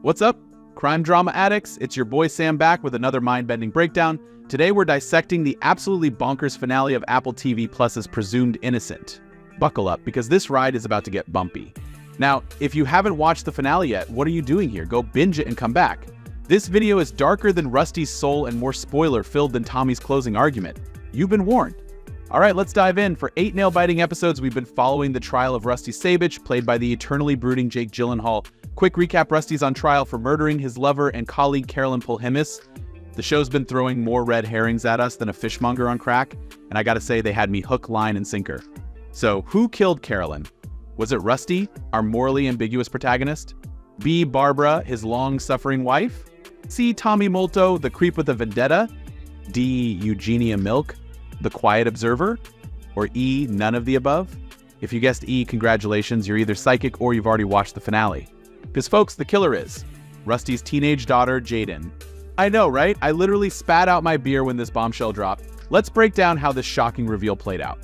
What's up, crime drama addicts? It's your boy Sam back with another mind-bending breakdown. Today we're dissecting the absolutely bonkers finale of Apple TV Plus's Presumed Innocent. Buckle up, because this ride is about to get bumpy. Now, if you haven't watched the finale yet, what are you doing here? Go binge it and come back. This video is darker than Rusty's soul and more spoiler-filled than Tommy's closing argument. You've been warned. All right, let's dive in. For 8 nail-biting episodes, we've been following the trial of Rusty Sabich, played by the eternally brooding Jake Gyllenhaal. Quick recap, Rusty's on trial for murdering his lover and colleague Carolyn. The show's been throwing more red herrings at us than a fishmonger on crack, and I gotta say they had me hook, line, and sinker. So, who killed Carolyn? Was it Rusty, our morally ambiguous protagonist? B. Barbara, his long-suffering wife? C. Tommy Molto, the creep with a vendetta? D. Eugenia Milk, the quiet observer? Or E. None of the above? If you guessed E, congratulations, you're either psychic or you've already watched the finale. Because folks, the killer is Rusty's teenage daughter, Jaden. I know, right? I literally spat out my beer when this bombshell dropped. Let's break down how this shocking reveal played out.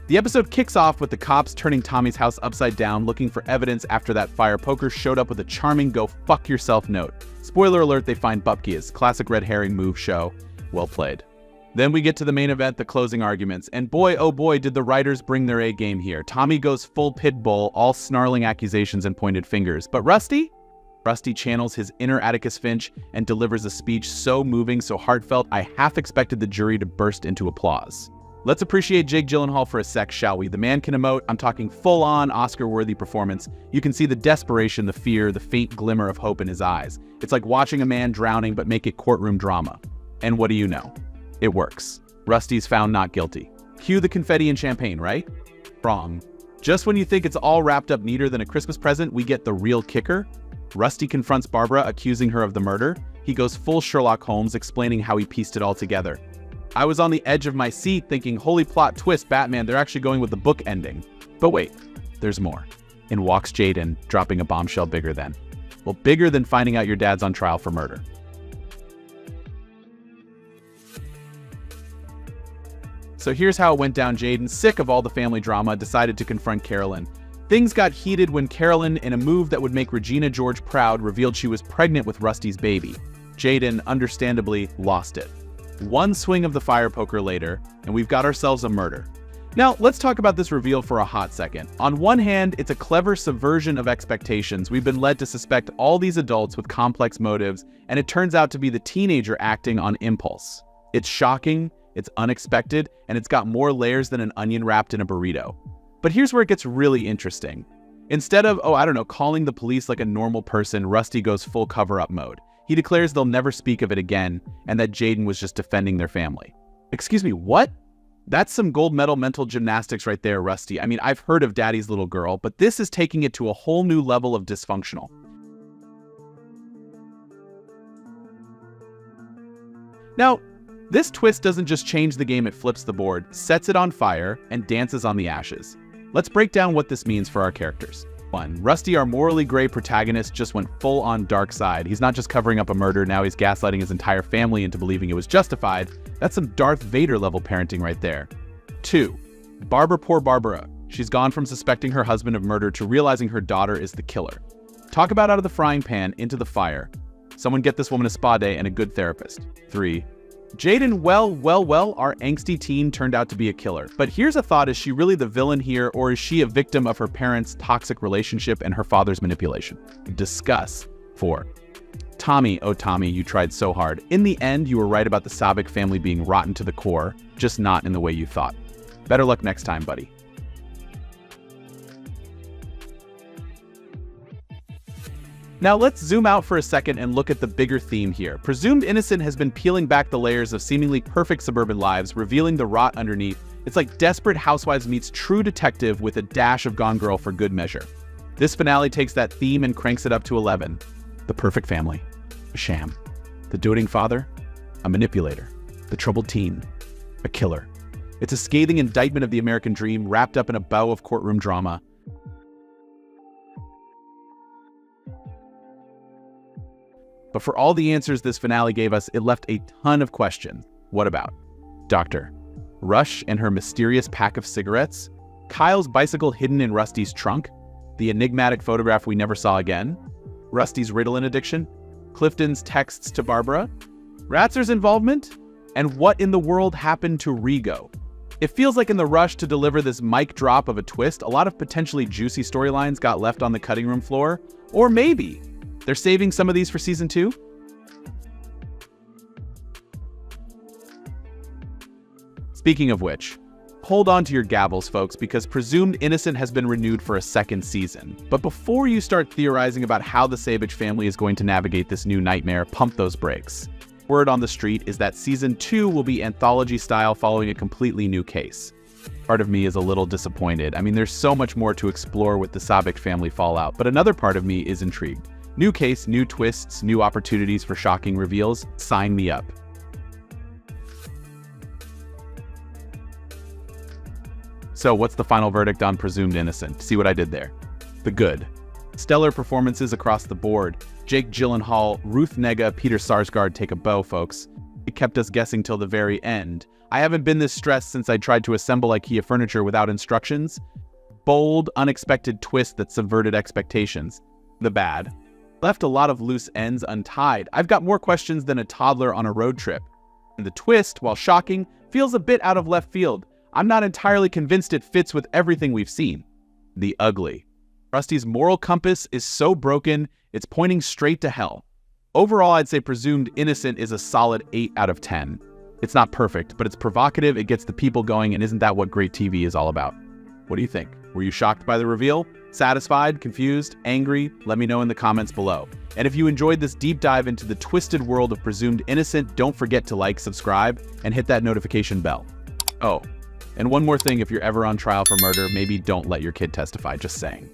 The episode kicks off with the cops turning Tommy's house upside down, looking for evidence after that fire poker showed up with a charming go fuck yourself note. Spoiler alert, they find Bupkis. Classic red herring move show. Well played. Then we get to the main event, the closing arguments, and boy oh boy did the writers bring their A game here. Tommy goes full pit bull, all snarling accusations and pointed fingers. But Rusty channels his inner Atticus Finch and delivers a speech so moving, so heartfelt, I half expected the jury to burst into applause. Let's appreciate Jake Gyllenhaal for a sec, shall we? The man can emote. I'm talking full-on Oscar-worthy performance. You can see the desperation, the fear, the faint glimmer of hope in his eyes. It's like watching a man drowning, but make it courtroom drama. And what do you know? It works. Rusty's found not guilty. Cue the confetti and champagne, right? Wrong. Just when you think it's all wrapped up neater than a Christmas present, we get the real kicker. Rusty confronts Barbara, accusing her of the murder. He goes full Sherlock Holmes, explaining how he pieced it all together. I was on the edge of my seat thinking, holy plot twist, Batman, they're actually going with the book ending. But wait, there's more. In walks Jaden, dropping a bombshell bigger than. Well, bigger than finding out your dad's on trial for murder. So here's how it went down. Jaden, sick of all the family drama, decided to confront Carolyn. Things got heated when Carolyn, in a move that would make Regina George proud, revealed she was pregnant with Rusty's baby. Jaden, understandably, lost it. One swing of the fire poker later, and we've got ourselves a murder. Now, let's talk about this reveal for a hot second. On one hand, it's a clever subversion of expectations. We've been led to suspect all these adults with complex motives, and it turns out to be the teenager acting on impulse. It's shocking, it's unexpected, and it's got more layers than an onion wrapped in a burrito. But here's where it gets really interesting. Instead of, calling the police like a normal person, Rusty goes full cover-up mode. He declares they'll never speak of it again, and that Jaden was just defending their family. Excuse me, what? That's some gold medal mental gymnastics right there, Rusty. I mean, I've heard of Daddy's little girl, but this is taking it to a whole new level of dysfunctional. Now, this twist doesn't just change the game, it flips the board, sets it on fire, and dances on the ashes. Let's break down what this means for our characters. 1. Rusty, our morally gray protagonist, just went full-on dark side. He's not just covering up a murder, now he's gaslighting his entire family into believing it was justified. That's some Darth Vader-level parenting right there. 2. Poor Barbara. She's gone from suspecting her husband of murder to realizing her daughter is the killer. Talk about out of the frying pan into the fire. Someone get this woman a spa day and a good therapist. 3. Jaden, well, our angsty teen turned out to be a killer. But here's a thought, is she really the villain here, or is she a victim of her parents' toxic relationship and her father's manipulation? Discuss. 4. Tommy, oh Tommy, you tried so hard. In the end, you were right about the Sabich family being rotten to the core, just not in the way you thought. Better luck next time, buddy. Now let's zoom out for a second and look at the bigger theme here. Presumed Innocent has been peeling back the layers of seemingly perfect suburban lives, revealing the rot underneath. It's like Desperate Housewives meets True Detective with a dash of Gone Girl for good measure. This finale takes that theme and cranks it up to 11. The perfect family, a sham. The doting father, a manipulator. The troubled teen, a killer. It's a scathing indictment of the American dream wrapped up in a bow of courtroom drama. But for all the answers this finale gave us, it left a ton of questions. What about Dr. Rush and her mysterious pack of cigarettes? Kyle's bicycle hidden in Rusty's trunk, the enigmatic photograph we never saw again, Rusty's Ritalin addiction, Clifton's texts to Barbara, Ratzer's involvement, and what in the world happened to Rigo. It feels like in the rush to deliver this mic drop of a twist, a lot of potentially juicy storylines got left on the cutting room floor, or maybe they're saving some of these for season 2? Speaking of which, hold on to your gavels, folks, because Presumed Innocent has been renewed for a second season. But before you start theorizing about how the Sabich family is going to navigate this new nightmare, pump those brakes. Word on the street is that season 2 will be anthology style following a completely new case. Part of me is a little disappointed. I mean, there's so much more to explore with the Sabich family fallout, but another part of me is intrigued. New case, new twists, new opportunities for shocking reveals. Sign me up. So what's the final verdict on Presumed Innocent? See what I did there? The good. Stellar performances across the board. Jake Gyllenhaal, Ruth Negga, Peter Sarsgaard take a bow, folks. It kept us guessing till the very end. I haven't been this stressed since I tried to assemble IKEA furniture without instructions. Bold, unexpected twist that subverted expectations. The bad. Left a lot of loose ends untied. I've got more questions than a toddler on a road trip. And the twist, while shocking, feels a bit out of left field. I'm not entirely convinced it fits with everything we've seen. The ugly. Rusty's moral compass is so broken, it's pointing straight to hell. Overall, I'd say Presumed Innocent is a solid 8 out of 10. It's not perfect, but it's provocative, it gets the people going, and isn't that what great TV is all about? What do you think? Were you shocked by the reveal? Satisfied? Confused? Angry? Let me know in the comments below. And if you enjoyed this deep dive into the twisted world of Presumed Innocent, don't forget to like, subscribe, and hit that notification bell. Oh, and one more thing, if you're ever on trial for murder, maybe don't let your kid testify, just saying.